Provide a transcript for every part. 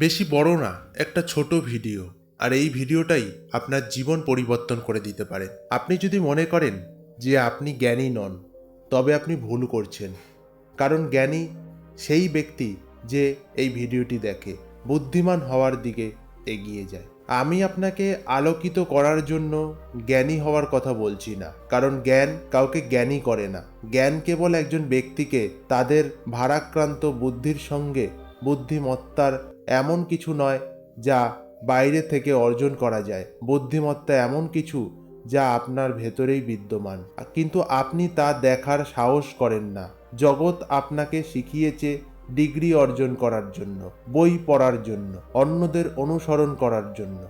বেশি বড় না, একটা ছোট ভিডিও। আর এই ভিডিওটাই আপনার জীবন পরিবর্তন করে দিতে পারে। আপনি যদি মনে করেন যে আপনি জ্ঞানী নন, তবে আপনি ভুল করছেন। কারণ জ্ঞানী সেই ব্যক্তি যে এই ভিডিওটি দেখে, বুদ্ধিমান হওয়ার দিকে এগিয়ে যায়। আমি আপনাকে আলোকিত করার জন্য জ্ঞানী হওয়ার কথা বলছি না, কারণ জ্ঞান কাউকে জ্ঞানী করে না। জ্ঞান কেবল একজন ব্যক্তিকে তাদের ভারাক্রান্ত বুদ্ধির সঙ্গে বুদ্ধিমত্তার এমন কিছু নয় যা বাইরে থেকে অর্জন করা যায়। বুদ্ধিমত্তা এমন কিছু যা আপনার ভেতরেই বিদ্যমান, কিন্তু আপনি তা দেখার সাহস করেন না। জগৎ আপনাকে শিখিয়েছে ডিগ্রি অর্জন করার জন্য, বই পড়ার জন্য, অন্যদের অনুসরণ করার জন্য,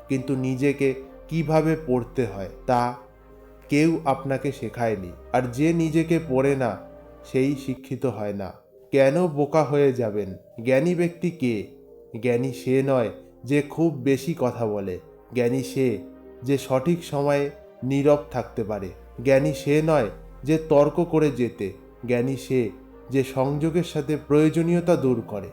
কিন্তু নিজেকে কিভাবে পড়তে হয় তা কেউ আপনাকে শেখায়নি। আর যে নিজেকে পড়ে না সেই শিক্ষিত হয় না। কেন বোকা হয়ে যাবেন? জ্ঞানী ব্যক্তি কে? জ্ঞানী সে নয় যে খুব বেশি কথা বলে। জ্ঞানী সে যে সঠিক সময়ে নীরব থাকতে পারে। জ্ঞানী সে নয় যে তর্ক করে যেতে। জ্ঞানী সে যে সংযোগের সাথে প্রয়োজনীয়তা দূর করে।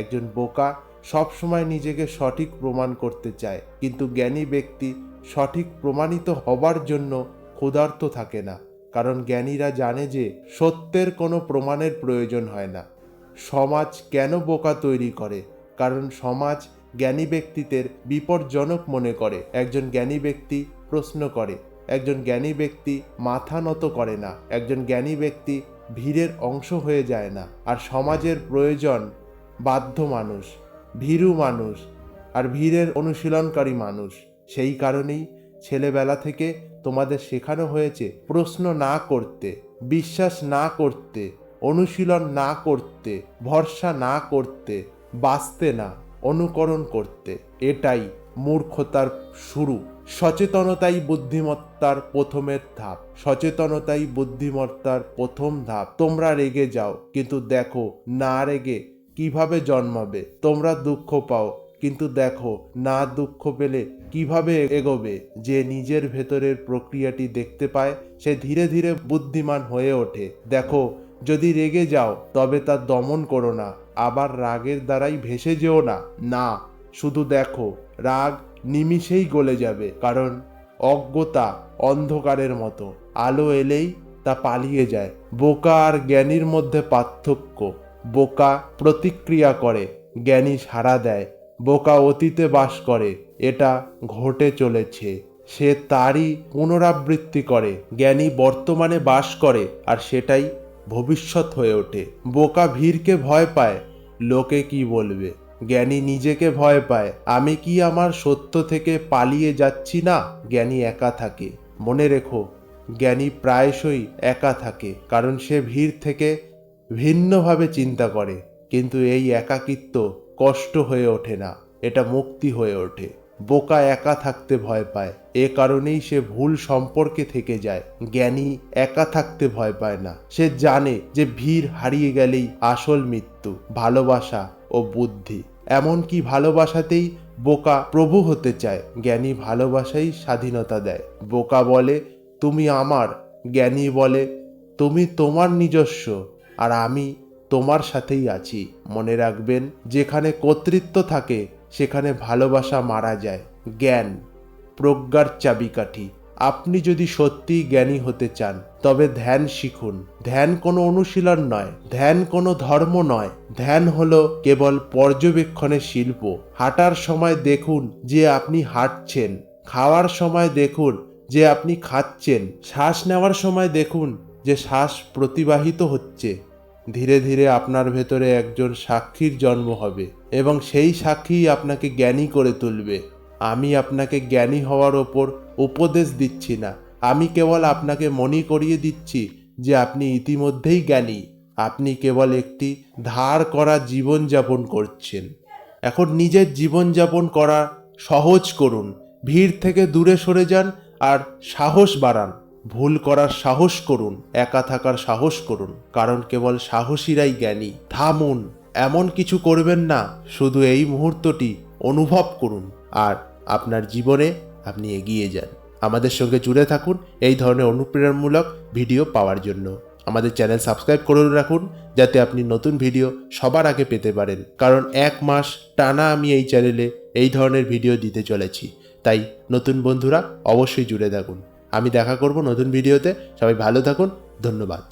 একজন বোকা সবসময় নিজেকে সঠিক প্রমাণ করতে চায়, কিন্তু জ্ঞানী ব্যক্তি সঠিক প্রমাণিত হবার জন্য ক্ষুধার্ত থাকে না। কারণ জ্ঞানীরা জানে যে সত্যের কোনো প্রমাণের প্রয়োজন হয় না। সমাজ কেন বোকা তৈরি করে? কারণ সমাজ জ্ঞানী ব্যক্তিদের বিপজ্জনক মনে করে। একজন জ্ঞানী ব্যক্তি প্রশ্ন করে, একজন জ্ঞানী ব্যক্তি মাথা নত করে না, একজন জ্ঞানী ব্যক্তি ভিড়ের অংশ হয়ে যায় না। আর সমাজের প্রয়োজন বাধ্য মানুষ, ভীরু মানুষ, আর ভিড়ের অনুশীলনকারী মানুষ। সেই কারণেই ছেলেবেলা থেকে তোমাদের শেখানো হয়েছে প্রশ্ন না করতে, বিশ্বাস না করতে, অনুশীলন না করতে, ভরসা না করতে, বাঁচতে না, অনুকরণ করতে। এটাই মূর্খতার শুরু। সচেতনতাই বুদ্ধিমত্তার প্রথমের ধাপ। সচেতনতাই বুদ্ধিমত্তার প্রথম ধাপ। তোমরা রেগে যাও, কিন্তু দেখো না রেগে কিভাবে জন্মাবে। তোমরা দুঃখ পাও, কিন্তু দেখো না দুঃখ পেলে কিভাবে এগোবে। যে নিজের ভেতরের প্রক্রিয়াটি দেখতে পায় সে ধীরে ধীরে বুদ্ধিমান হয়ে ওঠে। দেখো, যদি রেগে যাও তবে তা দমন করো না, আবার রাগের দ্বারাই ভেসে যেও না। না, শুধু দেখো, রাগ নিমিষেই গলে যাবে। কারণ অজ্ঞতা অন্ধকারের মতো, আলো এলেই তা পালিয়ে যায়। বোকা আর জ্ঞানীর মধ্যে পার্থক্য: বোকা প্রতিক্রিয়া করে, জ্ঞানী সাড়া দেয়। বোকা অতীতে বাস করে, এটা ঘটে চলেছে, সে তারই পুনরাবৃত্তি করে। জ্ঞানী বর্তমানে বাস করে, আর সেটাই ভবিষ্যৎ হয়ে ওঠে। বোকা ভিড়কে ভয় পায়, লোকে কি বলবে। জ্ঞানী নিজেকে ভয় পায়, আমি কি আমার সত্য থেকে পালিয়ে যাচ্ছি না। জ্ঞানী একা থাকে। মনে রেখো, জ্ঞানী প্রায়শই একা থাকে, কারণ সে ভিড় থেকে ভিন্নভাবে চিন্তা করে। কিন্তু এই একাকিত্ব কষ্ট হয়ে ওঠে না, এটা মুক্তি হয়ে ওঠে। বোকা একা থাকতে ভয় পায়, এ কারণেই সে ভুল সম্পর্কে থেকে যায়। জ্ঞানী একা থাকতে ভয় পায় না, সে জানে যে ভিড় হারিয়ে গেলেই আসল মৃত্যু ভালোবাসা ও বুদ্ধি। এমনকি ভালোবাসাতেই বোকা প্রভু হতে চায়। জ্ঞানী ভালোবাসাই স্বাধীনতা দেয়। বোকা বলে তুমি আমার, জ্ঞানী বলে তুমি তোমার নিজস্ব, আর আমি তোমার সাথেই আছি। মনে রাখবেন, যেখানে কর্তৃত্ব থাকে সেখানে ভালোবাসা মারা যায়। জ্ঞান প্রজ্ঞার চাবিকাঠি। আপনি যদি সত্যিই জ্ঞানী হতে চান তবে ধ্যান শিখুন। ধ্যান কোনো অনুশীলন নয়, ধ্যান কোনো ধর্ম নয়। ধ্যান হলো কেবল পর্যবেক্ষণের শিল্প। হাঁটার সময় দেখুন যে আপনি হাঁটছেন, খাওয়ার সময় দেখুন যে আপনি খাচ্ছেন, শ্বাস নেওয়ার সময় দেখুন যে শ্বাস প্রতিবাহিত হচ্ছে। ধীরে ধীরে আপনার ভেতরে একজন সাক্ষীর জন্ম হবে, এবং সেই সাক্ষীই আপনাকে জ্ঞানী করে তুলবে। আমি আপনাকে জ্ঞানী হওয়ার ওপর উপদেশ দিচ্ছি না, আমি কেবল আপনাকে মনে করিয়ে দিচ্ছি যে আপনি ইতিমধ্যেই জ্ঞানী। আপনি কেবল একটি ধার করা জীবনযাপন করছেন। এখন নিজের জীবনযাপন করা সহজ করুন। ভিড় থেকে দূরে সরে যান আর সাহস বাড়ান। ভুল করার সাহস করুন, একা থাকার সাহস করুন, কারণ কেবল সাহসীরাই জ্ঞানী। থামুন, এমন কিছু করবেন না, শুধু এই মুহূর্তটি অনুভব করুন, আর আপনার জীবনে আপনি এগিয়ে যান। আমাদের সঙ্গে জুড়ে থাকুন এই ধরনের অনুপ্রেরণামূলক ভিডিও পাওয়ার জন্য। আমাদের চ্যানেল সাবস্ক্রাইব করে রাখুন, যাতে আপনি নতুন ভিডিও সবার আগে পেতে পারেন। কারণ 1 মাস টানা আমি এই চ্যানেলে এই ধরনের ভিডিও দিতে চলেছি, তাই নতুন বন্ধুরা অবশ্যই জুড়ে থাকুন। আমি দেখা করব নতুন ভিডিওতে। সবাই ভালো থাকুন, ধন্যবাদ।